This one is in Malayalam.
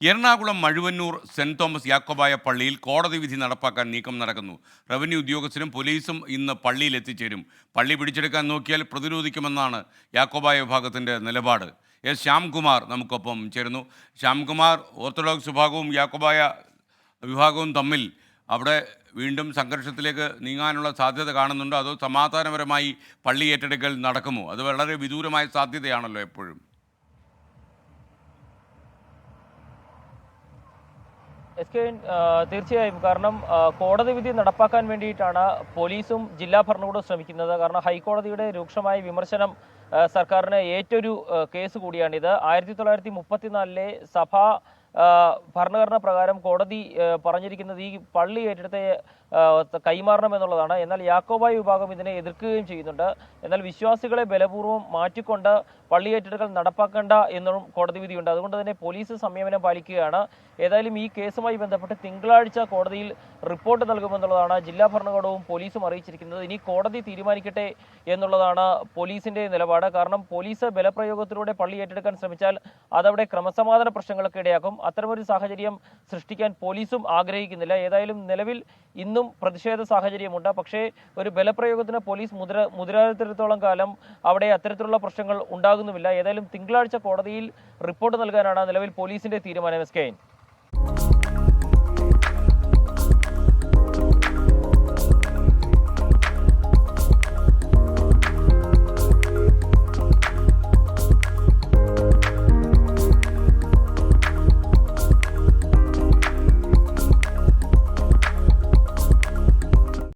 എറണാകുളം മഴുവന്നൂർ സെന്റ് തോമസ് യാക്കോബായ പള്ളിയിൽ കോടതി വിധി നടപ്പാക്കാൻ നീക്കം നടക്കുന്നു. റവന്യൂ ഉദ്യോഗസ്ഥരും പോലീസും ഇന്ന് പള്ളിയിൽ എത്തിച്ചേരും. പള്ളി പിടിച്ചെടുക്കാൻ നോക്കിയാൽ പ്രതിരോധിക്കുമെന്നാണ് യാക്കോബായ വിഭാഗത്തിൻ്റെ നിലപാട്. എസ് ശ്യാംകുമാർ നമുക്കൊപ്പം ചേരുന്നു. ശ്യാംകുമാർ, ഓർത്തഡോക്സ് വിഭാഗവും യാക്കോബായ വിഭാഗവും തമ്മിൽ അവിടെ വീണ്ടും സംഘർഷത്തിലേക്ക് നീങ്ങാനുള്ള സാധ്യത കാണുന്നുണ്ടോ, അതോ സമാധാനപരമായി പള്ളി ഏറ്റെടുക്കൽ നടക്കുമോ? അത് വളരെ വിദൂരമായ സാധ്യതയാണല്ലോ എപ്പോഴും. എസ് കെ തീർച്ചയായും. കാരണം കോടതി വിധി നടപ്പാക്കാൻ വേണ്ടിയിട്ടാണ് പോലീസും ജില്ലാ ഭരണകൂടവും ശ്രമിക്കുന്നത്. കാരണം ഹൈക്കോടതിയുടെ രൂക്ഷമായ വിമർശനം സർക്കാരിന് ഏറ്റൊരു കേസ് കൂടിയാണിത്. 1934 സഭാ ഭരണഘടന പ്രകാരം കോടതി പറഞ്ഞിരിക്കുന്നത് ഈ പള്ളി ഏറ്റെടുത്ത് കൈമാറണം എന്നുള്ളതാണ്. എന്നാൽ യാക്കോബായ വിഭാഗം ഇതിനെ എതിർക്കുകയും ചെയ്യുന്നുണ്ട്. എന്നാൽ വിശ്വാസികളെ ബലപൂർവ്വം മാറ്റിക്കൊണ്ട് പള്ളി ഏറ്റെടുക്കൽ നടപ്പാക്കേണ്ട എന്നും കോടതി വിധിയുണ്ട്. അതുകൊണ്ട് തന്നെ പോലീസ് സംയമനം പാലിക്കുകയാണ്. ഏതായാലും ഈ കേസുമായി ബന്ധപ്പെട്ട് തിങ്കളാഴ്ച കോടതിയിൽ റിപ്പോർട്ട് നൽകുമെന്നുള്ളതാണ് ജില്ലാ ഭരണകൂടവും പോലീസും അറിയിച്ചിരിക്കുന്നത്. ഇനി കോടതി തീരുമാനിക്കട്ടെ എന്നുള്ളതാണ് പോലീസിന്റെ നിലപാട്. കാരണം പോലീസ് ബലപ്രയോഗത്തിലൂടെ പള്ളി ഏറ്റെടുക്കാൻ ശ്രമിച്ചാൽ അതവിടെ ക്രമസമാധാന പ്രശ്നങ്ങളൊക്കെ ഇടയാക്കും. അത്തരമൊരു സാഹചര്യം സൃഷ്ടിക്കാൻ പോലീസും ആഗ്രഹിക്കുന്നില്ല. ഏതായാലും നിലവിൽ ഇന്നും പ്രതിഷേധ സാഹചര്യമുണ്ട്. പക്ഷേ ഒരു ബലപ്രയോഗത്തിന് പോലീസ് മുതിരാത്തിടത്തോളം കാലം അവിടെ അത്തരത്തിലുള്ള പ്രശ്നങ്ങൾ ഉണ്ടാകുന്നുമില്ല. ഏതായാലും തിങ്കളാഴ്ച കോടതിയിൽ റിപ്പോർട്ട് നൽകാനാണ് നിലവിൽ പോലീസിന്റെ തീരുമാനം. S K.